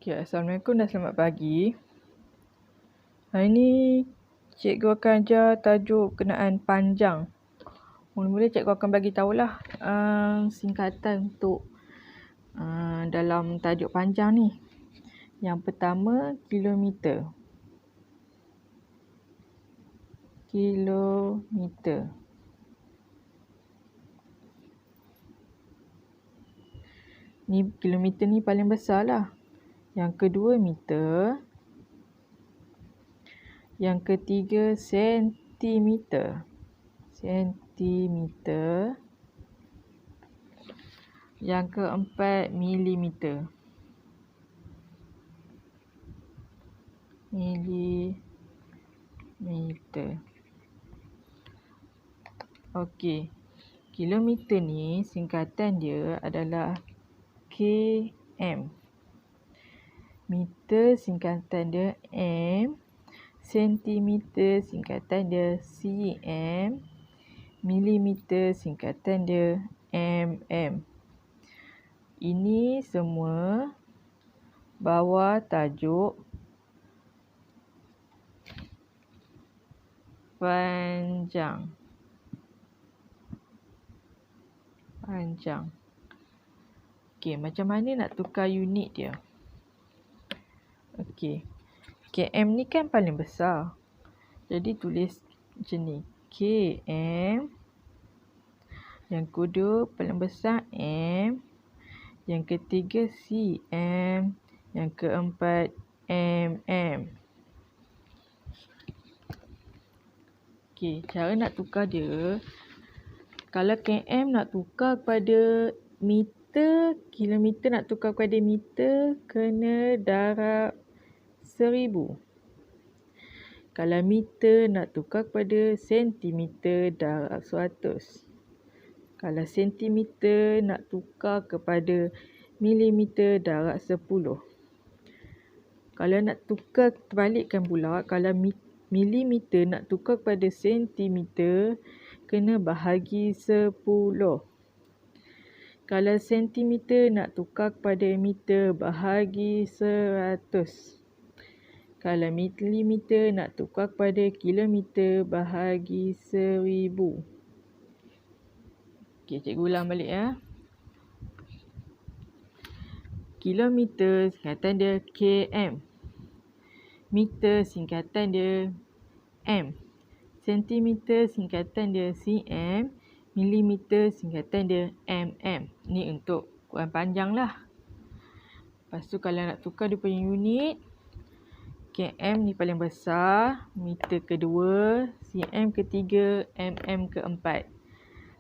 Okay, Assalamualaikum dan selamat pagi. Hari ni cikgu akan ajar tajuk kenaan panjang. Mula-mula cikgu akan bagi tahulah singkatan untuk dalam tajuk panjang ni. Yang pertama, kilometer. Kilometer. Ni kilometer ni paling besar lah. Yang kedua, meter. Yang ketiga, sentimeter. Sentimeter. Yang keempat, milimeter. Milimeter. Okey. Kilometer ni singkatan dia adalah km. Meter singkatan dia m. Sentimeter singkatan dia cm. Milimeter singkatan dia mm. Ini semua bawah tajuk panjang. Panjang. Okey, macam mana nak tukar unit dia? Okey. km ni kan paling besar. Jadi tulis macam ni. km. Yang kedua paling besar m. Yang ketiga cm. Yang keempat mm. Okey, cara nak tukar dia. Kalau km nak tukar kepada meter, kilometer nak tukar kepada meter, kena darab 1000. Kalau meter nak tukar kepada sentimeter, darab 100. Kalau sentimeter nak tukar kepada milimeter, darab 10. Kalau nak tukar, terbalikkan pula. Kalau milimeter nak tukar kepada sentimeter, kena bahagi 10. Kalau sentimeter nak tukar kepada meter, bahagi 100. Kalau milimeter nak tukar kepada kilometer, bahagi 1000. Okey, cikgu ulang balik ya. Kilometer singkatan dia km. Meter singkatan dia m. Sentimeter singkatan dia cm. Milimeter singkatan dia mm. Ni untuk ukuran panjang lah. Lepas tu kalau nak tukar dia punya unit, km ni paling besar, meter kedua, cm ketiga, mm keempat.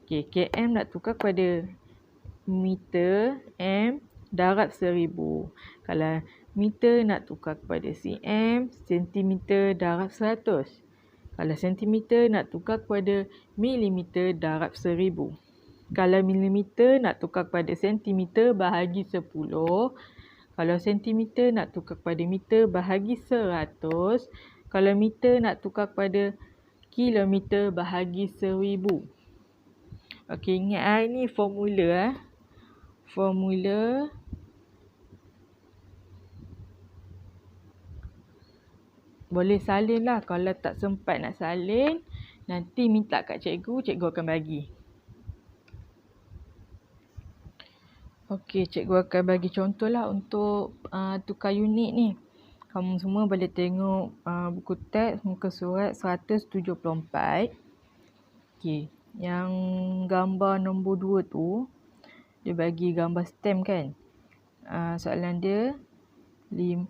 Okey, km nak tukar kepada meter, m, darab 1000. Kalau meter nak tukar kepada cm, sentimeter, darab 100. Kalau sentimeter nak tukar kepada milimeter, darab 1000. Kalau milimeter nak tukar kepada sentimeter, bahagi 10. Kalau sentimeter nak tukar kepada meter, bahagi 100. Kalau meter nak tukar kepada kilometer, bahagi 1000. Okey, ingat ini formula. Formula boleh salin lah. Kalau tak sempat nak salin, nanti minta kat cikgu, cikgu akan bagi. Okey, cikgu akan bagi contoh lah untuk tukar unit ni. Kamu semua boleh tengok buku teks muka surat 174. Okey, yang gambar nombor 2 tu, dia bagi gambar stem kan. Soalan dia 5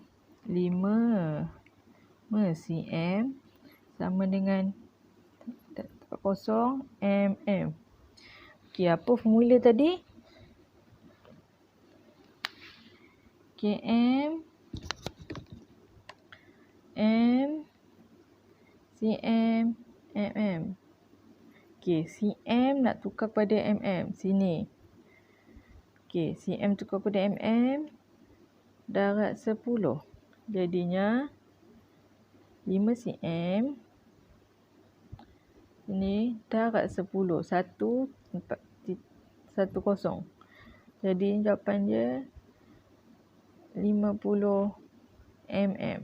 cm sama dengan 40 mm. Okey, apa formula tadi? km, m, cm, mm. Okey, cm nak tukar kepada mm. Sini. Okey, cm tukar kepada mm, darab 10. Jadinya 5 cm. Ini darab 10. 10. Jadi jawapan dia 50 mm.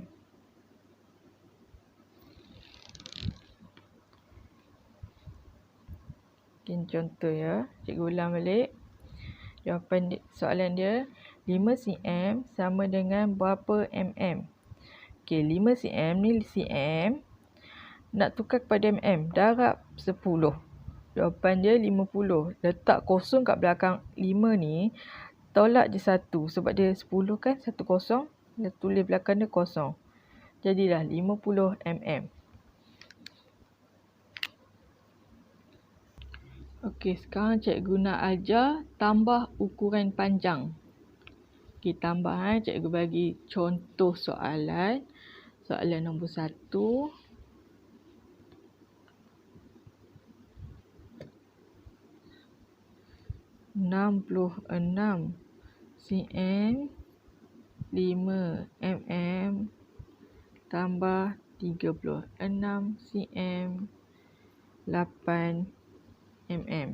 Okay, contoh ya. Cikgu ulang balik. Jawapan soalan dia, 5 cm sama dengan berapa mm? Okay, 5 cm ni cm. Nak tukar kepada mm. Darab 10. Jawapan dia 50. Letak kosong kat belakang 5 ni. Tolak je 1. Sebab dia 10 kan, 1 kosong. Dia tulis belakang dia kosong. Jadilah 50 mm. Okey, sekarang cikgu nak ajar tambah ukuran panjang. Okey, tambah cikgu bagi contoh soalan. Soalan nombor 1. 66 cm 5 mm tambah 36 cm 8 mm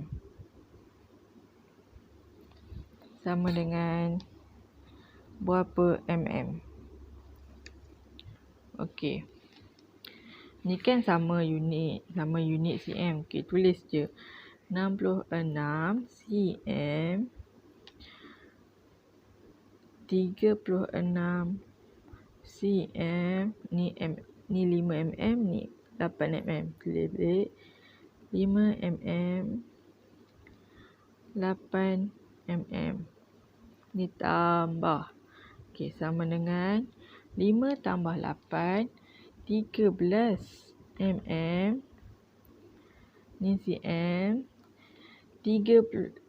sama dengan berapa mm? Okey. Ni kan sama unit cm. Okey, tulis je. 66 cm 36 cm ni 5 mm ni 8 mm. Tulis balik. 5 mm 8 mm ni tambah. Okey, sama dengan 5 tambah 8 13 mm ni cm. 36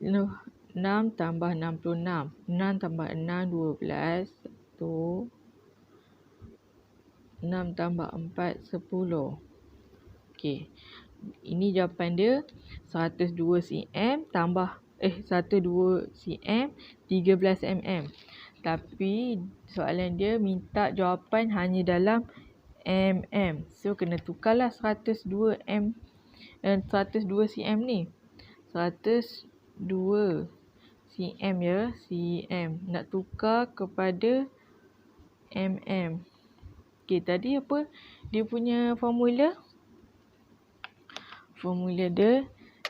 tambah 66. 6 tambah 6 12. 1. 6 tambah 4 10. Okey. Ini jawapan dia 102 cm tambah 102 cm 13 mm. Tapi soalan dia minta jawapan hanya dalam mm. So kena tukarlah 102 cm ni. 102 cm ya, cm. Nak tukar kepada mm. Okey, tadi apa dia punya formula? Formula dia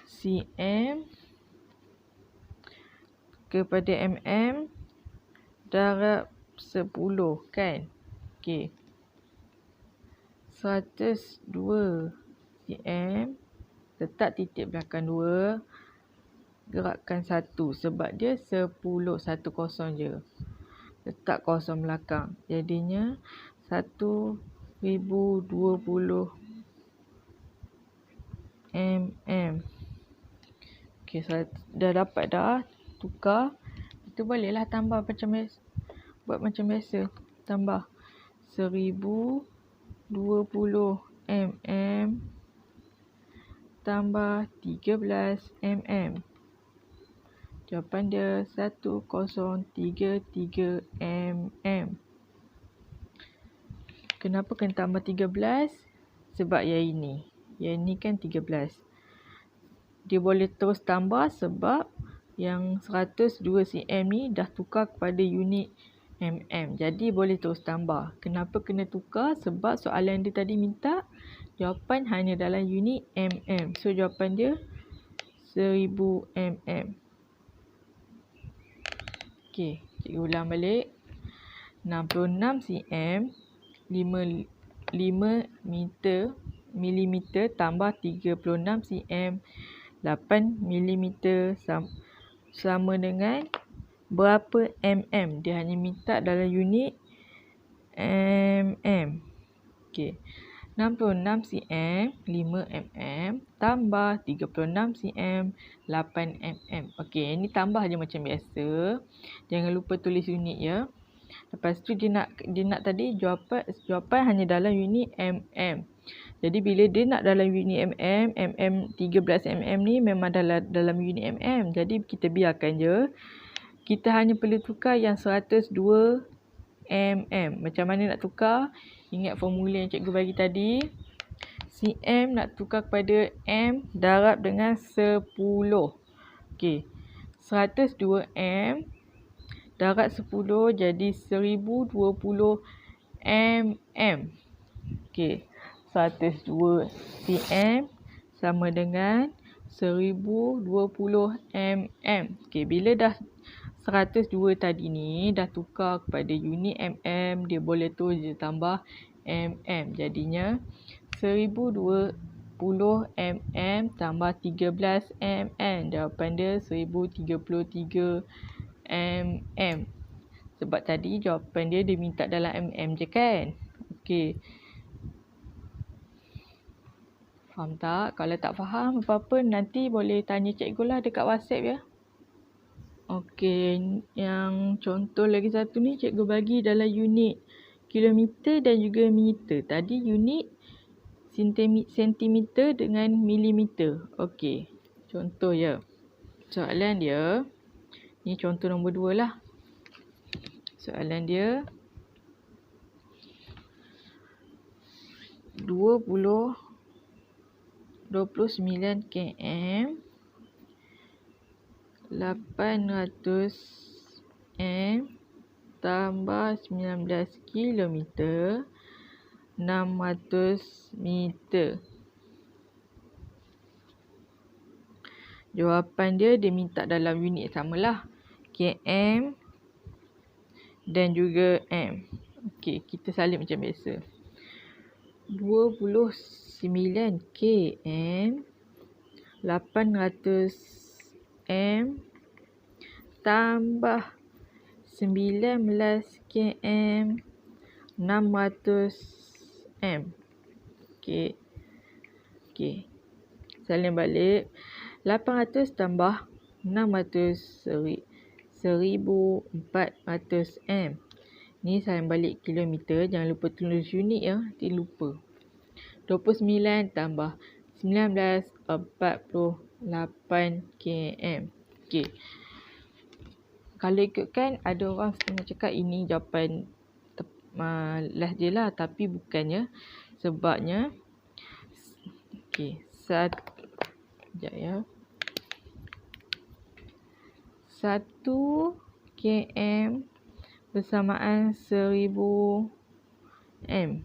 cm kepada mm darab 10 kan? Okey. 102 cm, letak titik belakang 2, gerakkan 1 sebab dia 10, 1 kosong je. Letak kosong belakang. Jadinya 1020 mm. Okey, dah dapat dah. Tukar. Kita bolehlah tambah macam biasa. Buat macam biasa. Tambah 1020 mm tambah 13 mm. Jawapan dia 1033 mm. Kenapa kena tambah 13? Sebab yang ini. Yang ini kan 13. Dia boleh terus tambah sebab yang 102 cm ni dah tukar kepada unit mm. Jadi boleh terus tambah. Kenapa kena tukar? Sebab soalan dia tadi minta jawapan hanya dalam unit mm. So jawapan dia 1000 mm. Okey, cikgu ulang balik. 66 cm 5 mm tambah 36 cm 8 mm sama dengan berapa mm? Dia hanya minta dalam unit mm. Okey. 66 cm 5 mm tambah 36 cm 8 mm. Okey, ini tambah je macam biasa. Jangan lupa tulis unit ya. Lepas tu dia nak tadi jawapan hanya dalam unit mm. Jadi bila dia nak dalam unit mm 13 mm ni memang dalam unit mm. Jadi kita biarkan je. Kita hanya perlu tukar yang 102 mm. Macam mana nak tukar? Ingat formula yang cikgu bagi tadi. cm nak tukar kepada m darab dengan 10. Okey. 102 m Darat 10 jadi 1020 mm. Okey, 102 cm sama dengan 1020 mm. Okey, bila dah 102 tadi ni dah tukar kepada unit mm, dia boleh terus je tambah mm. Jadinya 1020 mm tambah 13 mm. Jawapan dia 1033 mm. Sebab tadi jawapan dia minta dalam mm je kan. Okey. Faham tak? Kalau tak faham apa-apa nanti boleh tanya cikgu lah dekat WhatsApp ya. Okey, yang contoh lagi satu ni cikgu bagi dalam unit kilometer dan juga meter. Tadi unit sentimeter dengan milimeter. Okey, contoh ya. Soalan dia, ni contoh nombor 2 lah. Soalan dia 29 km 800 m tambah 19 km 600 meter. Jawapan dia minta dalam unit samalah, km dan juga m. Okey, kita salin macam biasa. 29 km 800 m tambah 19 km 600 m. Okey. Okey. Salin balik. 800 tambah 600 1400 m. Ni salin balik kilometer. Jangan lupa tulis unit ya. Nanti lupa. 29 tambah 19 48 km. Okey. Kalau ikutkan ada orang setengah cakap ini jawapan last je lah. Tapi bukannya. Sebabnya. Okey. Sekejap ya. 1 km bersamaan 1000 m.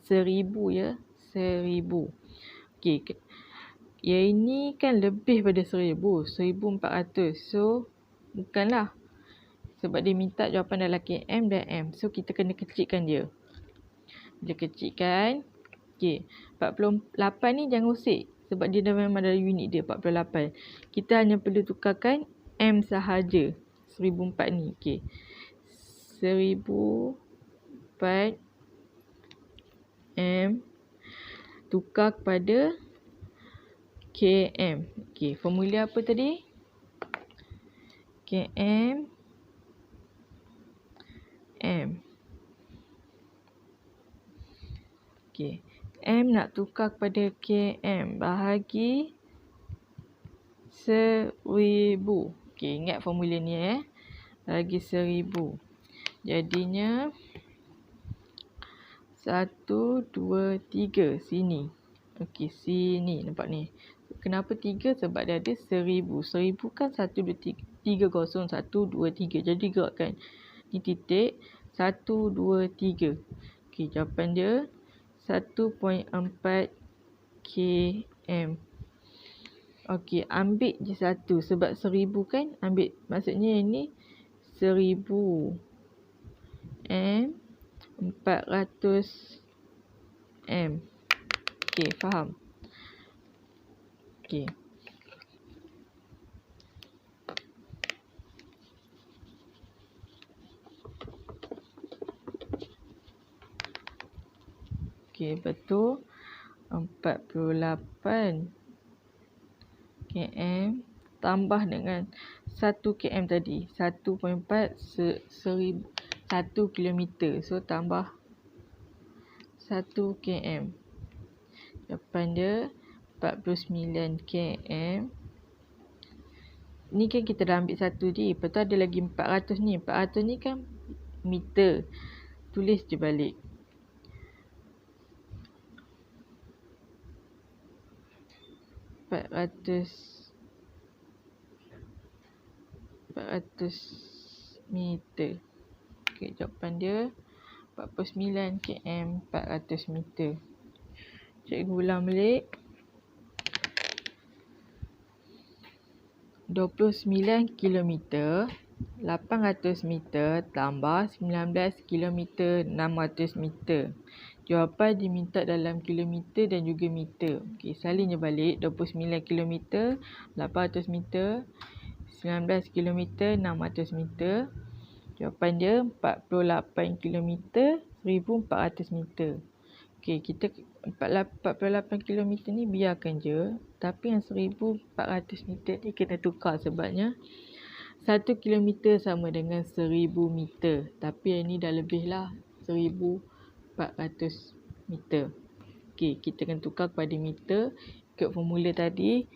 1000 ya. 1000. Okey. Yang ini kan lebih pada 1000. 1400. So, bukanlah. Sebab dia minta jawapan dalam km dan m. So, kita kena kecilkan dia. Bila kecilkan. Okey. 48 ni jangan usik. Sebab dia dah memang dalam unit dia. 48. Kita hanya perlu tukarkan m sahaja. 1004 ni. Okey. 1004 m tukar kepada km. Okey, formula apa tadi? km m. Okey, m nak tukar kepada km bahagi 1000. Okey, ingat formula ni bahagi 1000. Jadinya 1 2 3 sini. Okey, sini nampak ni. Kenapa 3? Sebab dia ada 1000. 1000 kan 1 2 3 kosong 1 2 3. Jadi gerakkan. Ni titik 1 2 3. Okey, jawapan dia 1.4 km. Okey, ambil je satu sebab 1000 kan. Ambil maksudnya ini 1000 m 400 m. Okey, faham? Okey. Okey, betul. 48 km tambah dengan 1 km tadi. 1.4 1000 1 km. So, tambah 1 km. Jawapan dia 49 km. Ni kan kita dah ambil 1 je. Lepas tu ada lagi 400 ni. 400 ni kan meter. Tulis je balik. 400 meter. Okey, jawapan dia 49 km 400 meter. Cikgu ulang balik. 29 km 800 meter tambah 19 km 600 meter. Jawapan diminta dalam kilometer dan juga meter. Okey, salin je balik. 29 km 800 meter 19 km 600 meter. Jawapan dia 48 km 1400 meter. Okey, kita 48 km ni biarkan je. Tapi yang 1400 meter ni kena tukar sebabnya 1 km sama dengan 1000 meter. Tapi yang ni dah lebih lah 1400 meter. Okey, kita akan tukar kepada meter. Ikut formula tadi,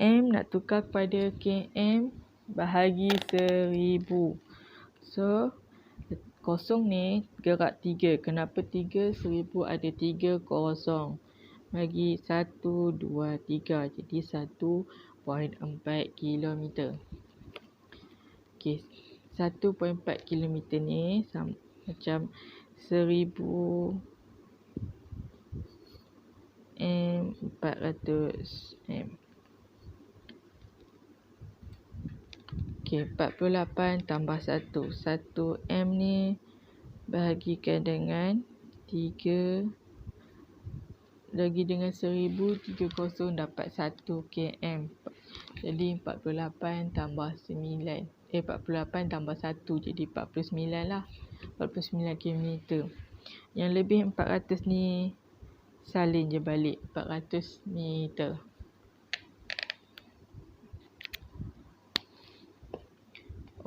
M nak tukar kepada km bahagi 1000. So, kosong ni gerak 3. Kenapa 3? 1000 ada 3 kosong. Bagi 1, 2, 3. Jadi 1.4 km. Okey, 1.4 km ni sama, macam 1000 M 400 M. Okey, 48 tambah 1. 1 M ni bahagikan dengan 3. Lagi dengan 1000, 30 dapat 1 km. Jadi 48 tambah 9. 48 tambah 1 jadi 49 lah. 49 km. Yang lebih 400 ni salin je balik 400 meter.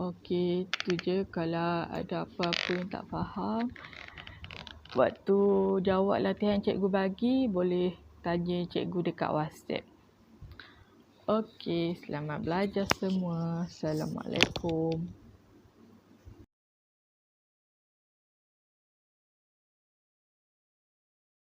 Okey, tu je. Kalau ada apa-apa yang tak faham waktu jawab latihan cikgu bagi, boleh tanya cikgu dekat WhatsApp. Okey, selamat belajar semua. Assalamualaikum.